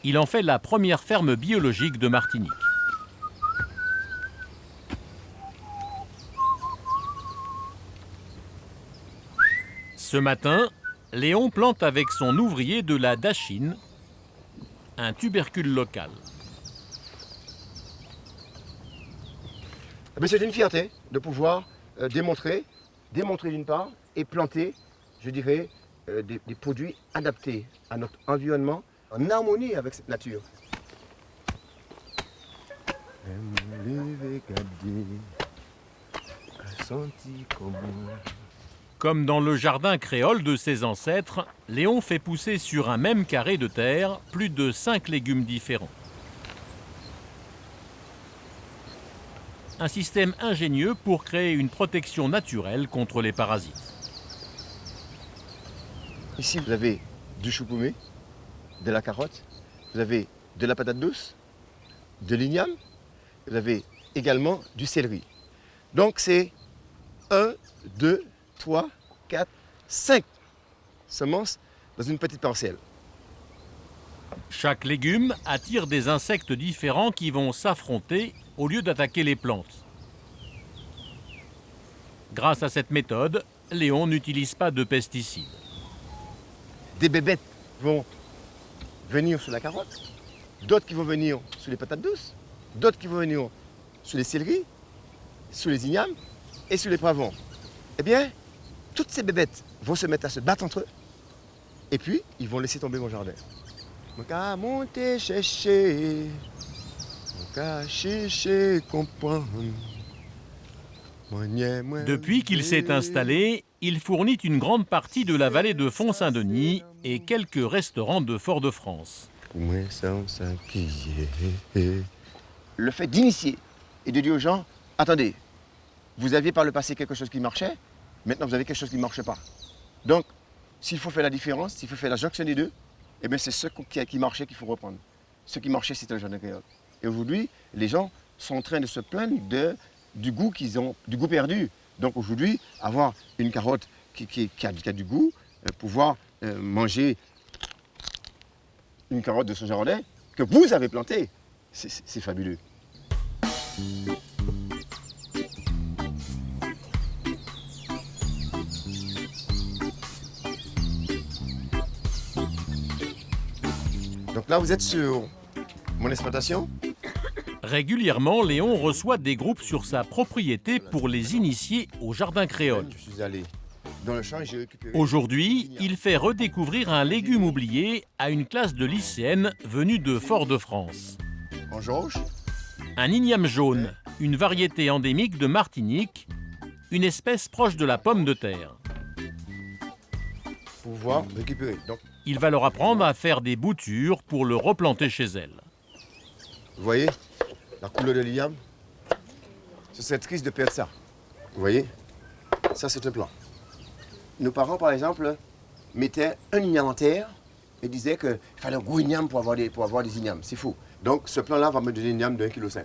[SPEAKER 1] Il en fait la première ferme biologique de Martinique. Ce matin, Léon plante avec son ouvrier de la dachine, un tubercule local.
[SPEAKER 13] Mais c'est une fierté de pouvoir démontrer d'une part, et planter, je dirais, des produits adaptés à notre environnement, en harmonie avec cette nature.
[SPEAKER 1] Comme dans le jardin créole de ses ancêtres, Léon fait pousser sur un même carré de terre plus de 5 légumes différents. Un système ingénieux pour créer une protection naturelle contre les parasites.
[SPEAKER 13] Ici, vous avez du chou pommé, de la carotte, vous avez de la patate douce, de l'igname, vous avez également du céleri. Donc c'est 1, 2, 3, 4, 5 semences dans une petite parcelle.
[SPEAKER 1] Chaque légume attire des insectes différents qui vont s'affronter au lieu d'attaquer les plantes. Grâce à cette méthode, Léon n'utilise pas de pesticides.
[SPEAKER 13] Des bébêtes vont venir sur la carotte, d'autres qui vont venir sur les patates douces, d'autres qui vont venir sur les céleris, sur les ignames et sur les poivrons. Eh bien, toutes ces bébêtes vont se mettre à se battre entre eux et puis ils vont laisser tomber mon jardin. Monter, chercher, comprendre.
[SPEAKER 1] Depuis qu'il s'est installé, il fournit une grande partie de la vallée de Font-Saint-Denis et quelques restaurants de Fort-de-France.
[SPEAKER 13] Le fait d'initier et de dire aux gens, attendez, vous aviez par le passé quelque chose qui marchait, maintenant vous avez quelque chose qui ne marche pas. Donc, s'il faut faire la différence, s'il faut faire la jonction des deux, eh bien c'est ce qui marchait qu'il faut reprendre. Ce qui marchait, c'était le jardin créole. Et aujourd'hui, les gens sont en train de se plaindre du goût qu'ils ont, du goût perdu. Donc aujourd'hui, avoir une carotte qui a du goût, pouvoir manger une carotte de son jardin que vous avez plantée, c'est fabuleux. Donc là, vous êtes sur mon exploitation.
[SPEAKER 1] Régulièrement, Léon reçoit des groupes sur sa propriété pour les initier au jardin créole.
[SPEAKER 13] Je suis allé dans le champ et j'ai récupéré.
[SPEAKER 1] Aujourd'hui, il fait redécouvrir un légume oublié à une classe de lycéennes venue de Fort-de-France.
[SPEAKER 13] En Georges.
[SPEAKER 1] Un igname jaune, une variété endémique de Martinique, une espèce proche de la pomme de terre.
[SPEAKER 13] Pouvoir récupérer. Donc,
[SPEAKER 1] il va leur apprendre à faire des boutures pour le replanter chez elles.
[SPEAKER 13] Vous voyez la couleur de l'igname? Ce serait triste de perdre ça. Vous voyez? Ça, c'est un plan. Nos parents, par exemple, mettaient un igname en terre et disaient qu'il fallait un gros igname pour avoir des ignames. C'est faux. Donc, ce plan-là va me donner une igname de 1,5 kg.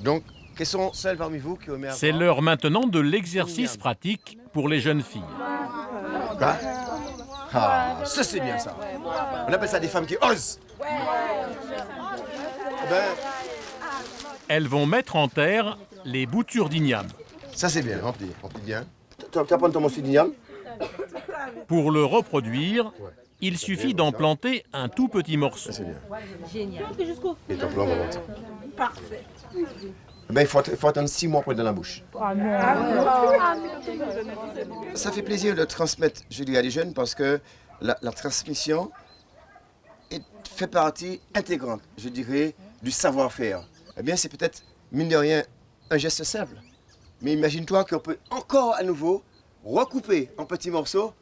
[SPEAKER 13] Donc, quels sont celles parmi vous qui ont
[SPEAKER 1] C'est l'heure maintenant de l'exercice pratique pour les jeunes filles.
[SPEAKER 13] Quoi? Ah, ça c'est bien ça. On appelle ça des femmes qui osent.
[SPEAKER 1] Elles vont mettre en terre les boutures d'igname.
[SPEAKER 13] Ça c'est bien, remplis bien. Tu vas prendre ton morceau d'igname.
[SPEAKER 1] Pour le reproduire, il suffit d'en planter un tout petit morceau.
[SPEAKER 13] Ça c'est bien.
[SPEAKER 16] Génial.
[SPEAKER 13] Et ton plan va monter.
[SPEAKER 16] Parfait.
[SPEAKER 13] Il faut attendre 6 mois pour être dans la bouche. Ça fait plaisir de transmettre, je dis à des jeunes, parce que la transmission fait partie intégrante, je dirais, du savoir-faire. Eh bien, c'est peut-être, mine de rien, un geste simple. Mais imagine-toi qu'on peut encore à nouveau recouper en petits morceaux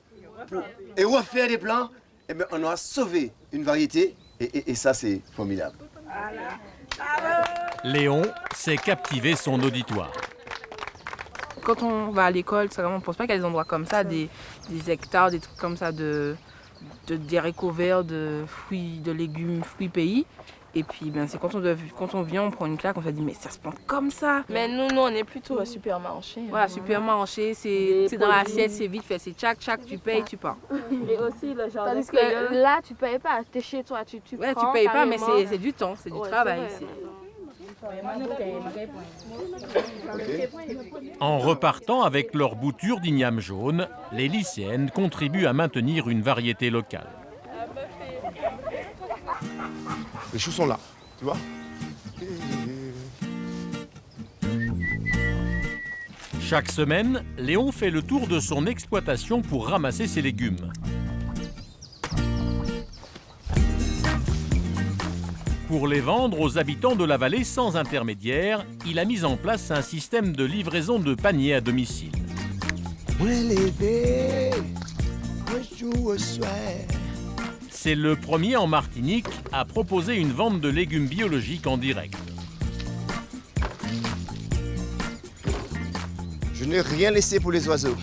[SPEAKER 13] et refaire des plants. Eh bien, on aura sauvé une variété et ça, c'est formidable.
[SPEAKER 1] Léon sait captiver son auditoire.
[SPEAKER 18] Quand on va à l'école, on ne pense pas qu'il y a des endroits comme ça, des hectares, des trucs comme ça, des haricots verts, de fruits, de légumes, fruits pays. Et puis c'est quand on vient, on prend une claque, on se dit mais ça se plante comme ça.
[SPEAKER 19] Mais nous on est plutôt supermarché.
[SPEAKER 18] Voilà, supermarché, c'est dans l'assiette, c'est vite fait, c'est tchac, tu payes, tu pars.
[SPEAKER 19] Et aussi le genre
[SPEAKER 16] Tandis que là, tu payes pas, t'es chez toi, tu
[SPEAKER 18] ouais,
[SPEAKER 16] prends
[SPEAKER 18] tu payes pas, mais
[SPEAKER 16] carrément.
[SPEAKER 18] c'est du temps, c'est du travail.
[SPEAKER 1] En repartant avec leur bouture d'igname jaune, les lycéennes contribuent à maintenir une variété locale.
[SPEAKER 13] Les choux sont là, tu vois.
[SPEAKER 1] Chaque semaine, Léon fait le tour de son exploitation pour ramasser ses légumes. Pour les vendre aux habitants de la vallée sans intermédiaire, il a mis en place un système de livraison de paniers à domicile. C'est le premier en Martinique à proposer une vente de légumes biologiques en direct.
[SPEAKER 13] Je n'ai rien laissé pour les oiseaux.